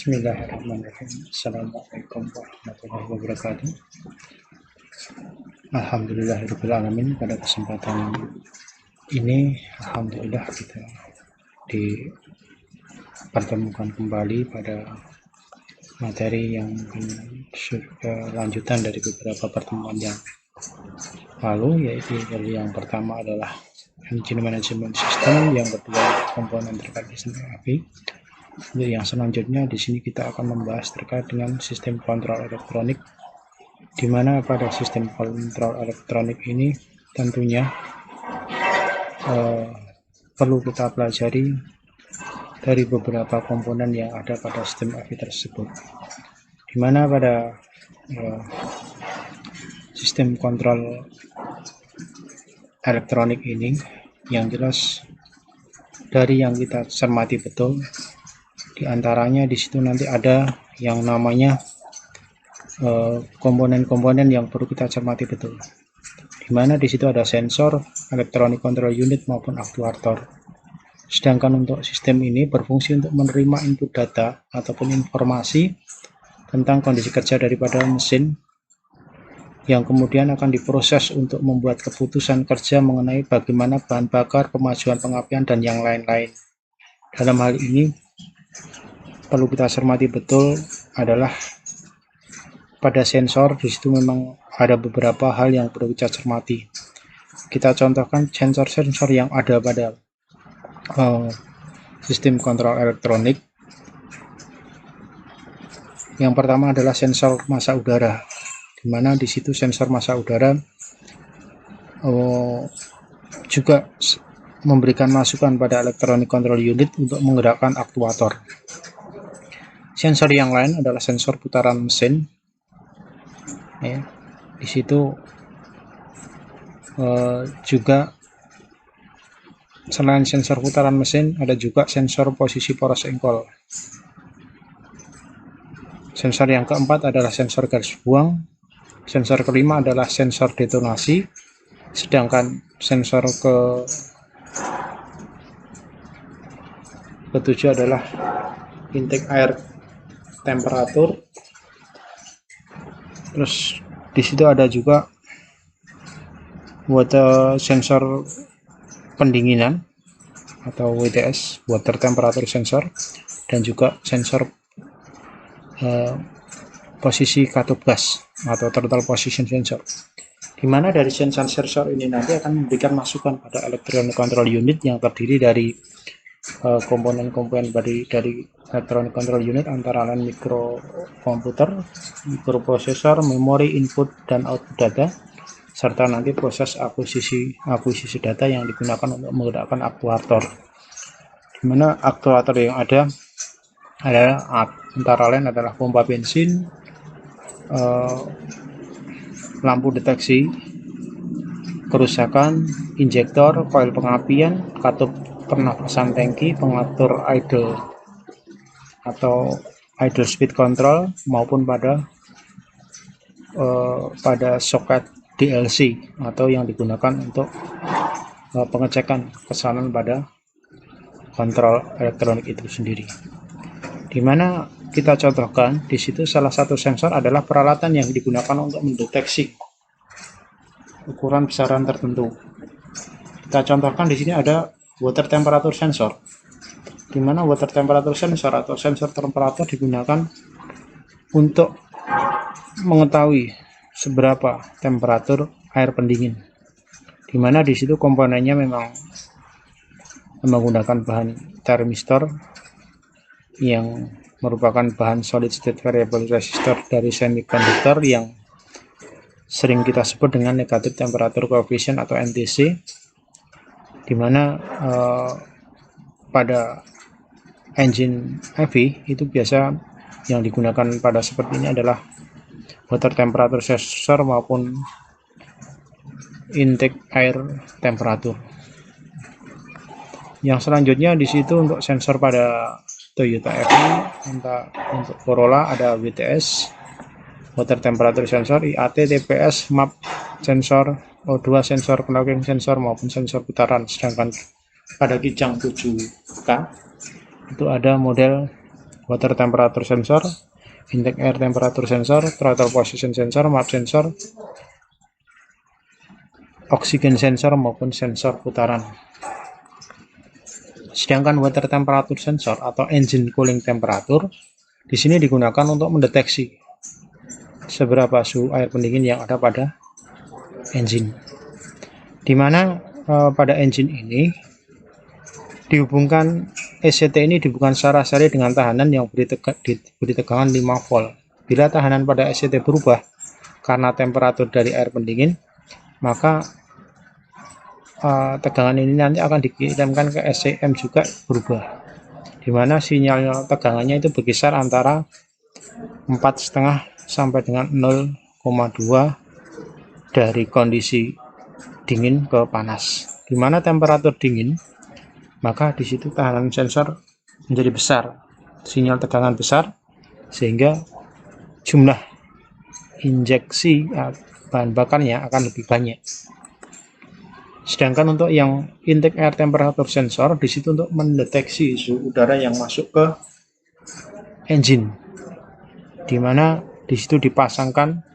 Bismillahirrahmanirrahim. Assalamualaikum warahmatullahi wabarakatuh. Alhamdulillahirrahmanirrahim. Pada kesempatan ini, alhamdulillah kita dipertemukan kembali pada materi yang lanjutan dari beberapa pertemuan yang lalu, yaitu yang pertama adalah engine management system, yang kedua komponen terkait sistem API. Untuk yang selanjutnya di sini kita akan membahas terkait dengan sistem kontrol elektronik, di mana pada sistem kontrol elektronik ini tentunya perlu kita pelajari dari beberapa komponen yang ada pada sistem API tersebut, di mana pada sistem kontrol elektronik ini yang jelas dari yang kita cermati betul, di antaranya di situ nanti ada yang namanya komponen-komponen yang perlu kita cermati betul, di mana di situ ada sensor, electronic control unit maupun aktuator. Sedangkan untuk sistem ini berfungsi untuk menerima input data ataupun informasi tentang kondisi kerja daripada mesin, yang kemudian akan diproses untuk membuat keputusan kerja mengenai bagaimana bahan bakar, kemajuan pengapian, dan yang lain-lain. Dalam hal ini perlu kita cermati betul adalah pada sensor, di situ memang ada beberapa hal yang perlu kita cermati. Kita contohkan sensor-sensor yang ada pada sistem kontrol elektronik. Yang pertama adalah sensor massa udara, di mana di situ sensor massa udara juga memberikan masukan pada electronic control unit untuk menggerakkan aktuator. Sensor yang lain adalah sensor putaran mesin. Ya, di situ juga selain sensor putaran mesin, ada juga sensor posisi poros engkol. Sensor yang keempat adalah sensor garis buang. Sensor kelima adalah sensor detonasi. Sedangkan sensor ketujuh adalah intake air temperatur. Terus di situ ada juga water sensor pendinginan atau WTS, water temperature sensor, dan juga sensor posisi katup gas atau total position sensor, di mana dari sensor-sensor ini nanti akan memberikan masukan pada electronic control unit yang terdiri dari komponen-komponen dari electronic control unit, antara lain mikrokomputer, mikroprosesor, memori input dan output data, serta nanti proses akuisisi data yang digunakan untuk menggerakkan aktuator, di mana aktuator yang ada adalah antara lain adalah pompa bensin, lampu deteksi kerusakan, injektor, koil pengapian, katup pernafasan tangki, pengatur idle atau idle speed control, maupun pada soket DLC atau yang digunakan untuk pengecekan kesalahan pada kontrol elektronik itu sendiri. Di mana kita contohkan di situ salah satu sensor adalah peralatan yang digunakan untuk mendeteksi ukuran besaran tertentu. Kita contohkan di sini ada water temperature sensor, di mana water temperature sensor atau sensor temperatur digunakan untuk mengetahui seberapa temperatur air pendingin, di mana di situ komponennya memang menggunakan bahan termistor yang merupakan bahan solid state variable resistor dari semikonduktor yang sering kita sebut dengan negatif temperature coefficient atau NTC, di mana pada engine EV itu biasa yang digunakan pada seperti ini adalah water temperature sensor maupun intake air temperatur. Yang selanjutnya di situ untuk sensor pada Toyota EV, untuk Corolla ada WTS, water temperature sensor, IAT, TPS, MAP sensor, O2 sensor, clocking sensor maupun sensor putaran. Sedangkan pada Kijang 7K itu ada model water temperature sensor, intake air temperature sensor, throttle position sensor, map sensor, oksigen sensor maupun sensor putaran. Sedangkan water temperature sensor atau engine cooling temperature di sini digunakan untuk mendeteksi seberapa suhu air pendingin yang ada pada engine. Dimana pada engine ini dihubungkan ECT ini dihubungkan secara seri dengan tahanan yang diberi tegangan 5 volt. Bila tahanan pada ECT berubah karena temperatur dari air pendingin, maka tegangan ini nanti akan dikirimkan ke SCM juga berubah, dimana sinyal tegangannya itu berkisar antara 4,5 sampai dengan 0,2 dari kondisi dingin ke panas. Dimana temperatur dingin, maka di situ tahanan sensor menjadi besar, sinyal tegangan besar, sehingga jumlah injeksi bahan bakarnya akan lebih banyak. Sedangkan untuk yang intake air temperature sensor di situ untuk mendeteksi suhu udara yang masuk ke engine, di mana di situ dipasangkan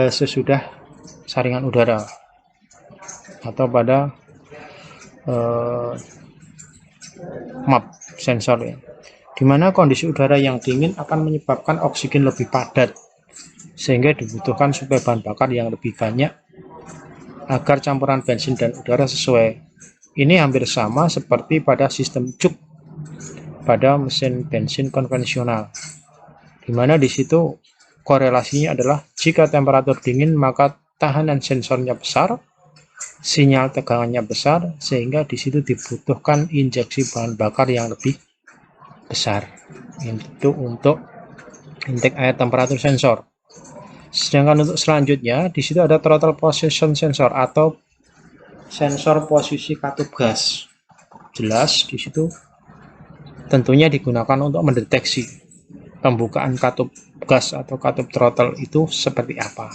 sesudah saringan udara atau pada map sensor ya, dimana kondisi udara yang dingin akan menyebabkan oksigen lebih padat sehingga dibutuhkan suplai bahan bakar yang lebih banyak agar campuran bensin dan udara sesuai. Ini hampir sama seperti pada sistem cuk pada mesin bensin konvensional, dimana di situ korelasinya adalah jika temperatur dingin maka tahanan sensornya besar, sinyal tegangannya besar, sehingga di situ dibutuhkan injeksi bahan bakar yang lebih besar. Itu untuk intake air temperature sensor. Sedangkan untuk selanjutnya di situ ada throttle position sensor atau sensor posisi katup gas. Jelas di situ tentunya digunakan untuk mendeteksi pembukaan katup gas atau katup throttle itu seperti apa.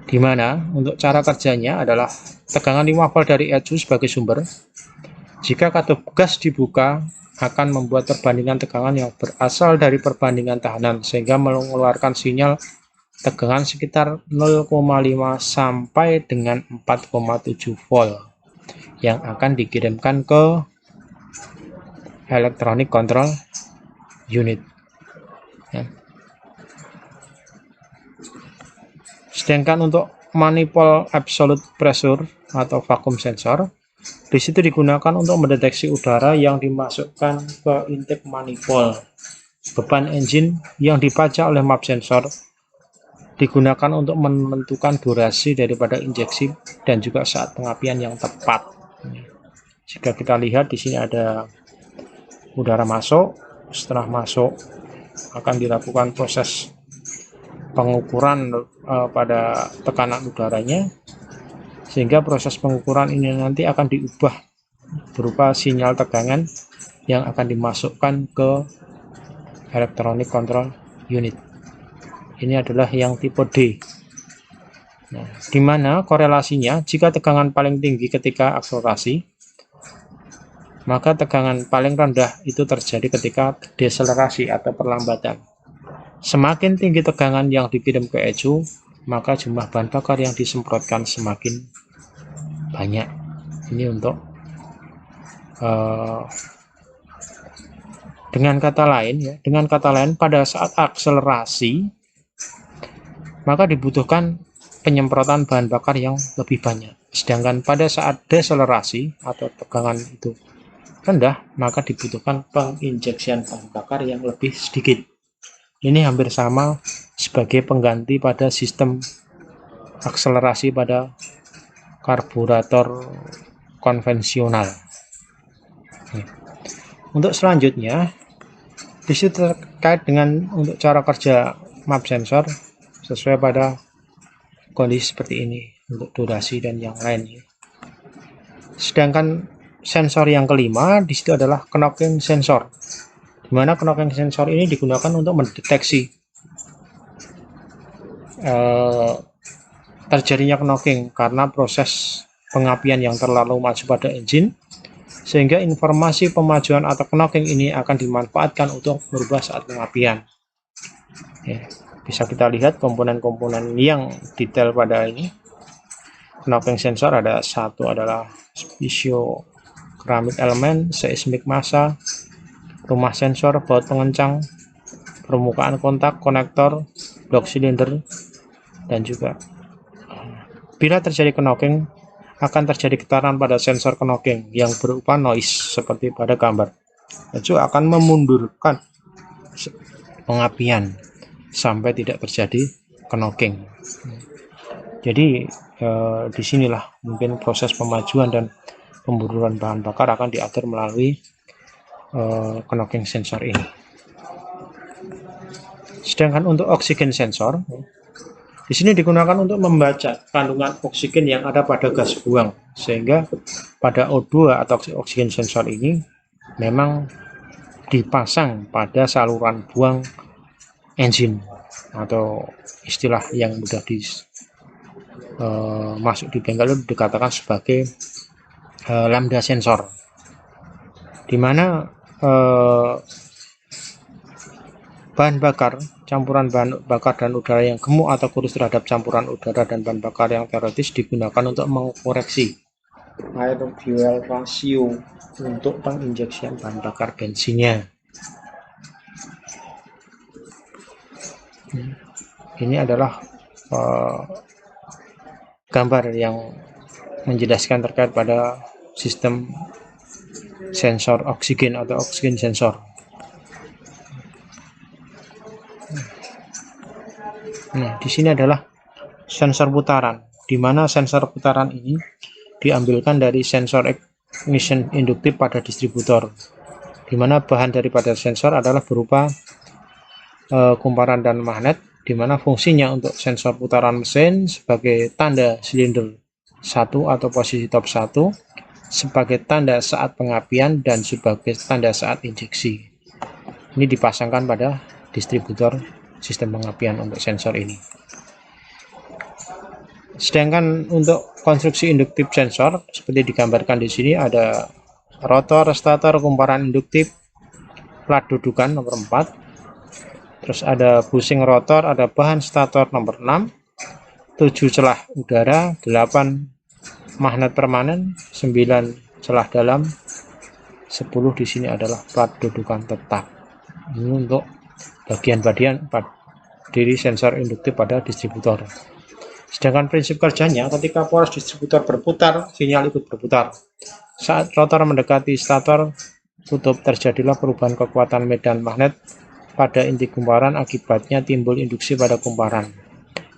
Dimana untuk cara kerjanya adalah tegangan 5 volt dari ECU sebagai sumber. Jika katup gas dibuka akan membuat perbandingan tegangan yang berasal dari perbandingan tahanan sehingga mengeluarkan sinyal tegangan sekitar 0,5 sampai dengan 4,7 volt yang akan dikirimkan ke electronic control unit ya. Sedangkan untuk manifold absolute pressure atau vacuum sensor di situ digunakan untuk mendeteksi udara yang dimasukkan ke intake manifold. Beban engine yang dibaca oleh map sensor digunakan untuk menentukan durasi daripada injeksi dan juga saat pengapian yang tepat. Jika kita lihat di sini ada udara masuk, setelah masuk akan dilakukan proses pengukuran pada tekanan udaranya, sehingga proses pengukuran ini nanti akan diubah berupa sinyal tegangan yang akan dimasukkan ke electronic control unit. Ini adalah yang tipe D. Nah, di mana korelasinya jika tegangan paling tinggi ketika akselerasi, maka tegangan paling rendah itu terjadi ketika deselerasi atau perlambatan. Semakin tinggi tegangan yang dikirim ke ECU, maka jumlah bahan bakar yang disemprotkan semakin banyak. Ini untuk dengan kata lain pada saat akselerasi maka dibutuhkan penyemprotan bahan bakar yang lebih banyak. Sedangkan pada saat deselerasi atau tegangan itu rendah, maka dibutuhkan penginjeksian bahan bakar yang lebih sedikit. Ini hampir sama sebagai pengganti pada sistem akselerasi pada karburator konvensional. Untuk selanjutnya, disitu terkait dengan untuk cara kerja map sensor sesuai pada kondisi seperti ini untuk durasi dan yang lain. Sedangkan sensor yang kelima di situ adalah knocking sensor, di mana knocking sensor ini digunakan untuk mendeteksi terjadinya knocking karena proses pengapian yang terlalu maju pada engine, sehingga informasi pemajuan atau knocking ini akan dimanfaatkan untuk merubah saat pengapian. Ya, bisa kita lihat komponen-komponen yang detail pada ini. Knocking sensor ada satu adalah spesio keramik elemen, seismik massa, rumah sensor, baut pengencang, permukaan kontak, konektor, blok silinder, dan juga bila terjadi knocking akan terjadi getaran pada sensor knocking yang berupa noise seperti pada gambar, dan juga akan memundurkan pengapian sampai tidak terjadi knocking. Jadi disinilah mungkin proses pemajuan dan pemburuan bahan bakar akan diatur melalui knocking sensor ini. Sedangkan untuk oksigen sensor, di sini digunakan untuk membaca kandungan oksigen yang ada pada gas buang, sehingga pada O2 atau oksigen sensor ini memang dipasang pada saluran buang engine, atau istilah yang mudah masuk di bengkel itu dikatakan sebagai lambda sensor, di mana bahan bakar, campuran bahan bakar dan udara yang gemuk atau kurus terhadap campuran udara dan bahan bakar yang teoretis digunakan untuk mengkoreksi air fuel ratio untuk penginjeksian bahan bakar bensinnya. Ini adalah gambar yang menjelaskan terkait pada sistem sensor oksigen atau oksigen sensor. Nah, di sini adalah sensor putaran, di mana sensor putaran ini diambilkan dari sensor ignition induktif pada distributor, di mana bahan daripada sensor adalah berupa kumparan dan magnet, di mana fungsinya untuk sensor putaran mesin sebagai tanda silinder 1 atau posisi top 1, sebagai tanda saat pengapian, dan sebagai tanda saat injeksi. Ini dipasangkan pada distributor sistem pengapian untuk sensor ini. Sedangkan untuk konstruksi induktif sensor seperti digambarkan di sini ada rotor, stator, kumparan induktif, plat dudukan nomor 4. Terus ada bushing rotor, ada bahan stator nomor 6, 7 celah udara, 8 magnet permanen, 9 celah dalam, 10 di sini adalah plat dudukan tetap. Ini untuk bagian-bagian diri sensor induktif pada distributor. Sedangkan prinsip kerjanya, ketika poros distributor berputar, sinyal ikut berputar. Saat rotor mendekati stator kutub, terjadilah perubahan kekuatan medan magnet pada inti kumparan, akibatnya timbul induksi pada kumparan.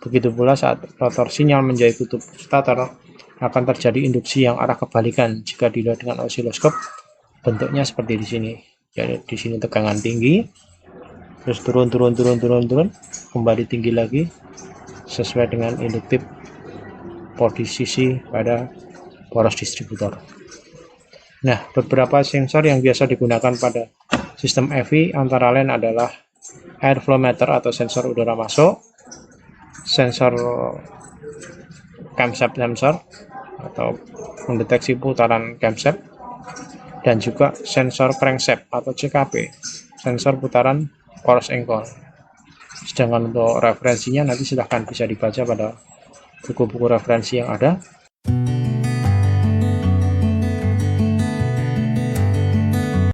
Begitu pula saat rotor sinyal menjauhi kutub stator, akan terjadi induksi yang arah kebalikan. Jika dilihat dengan osiloskop, bentuknya seperti di sini. Jadi di sini tegangan tinggi, terus turun, kembali tinggi lagi, sesuai dengan induktif posisi pada poros distributor. Nah, beberapa sensor yang biasa digunakan pada sistem EV antara lain adalah airflow meter atau sensor udara masuk, sensor camshaft sensor atau mendeteksi putaran camshaft, dan juga sensor crankshaft atau CKP, sensor putaran poros engkol. Sedangkan untuk referensinya nanti silahkan bisa dibaca pada buku-buku referensi yang ada.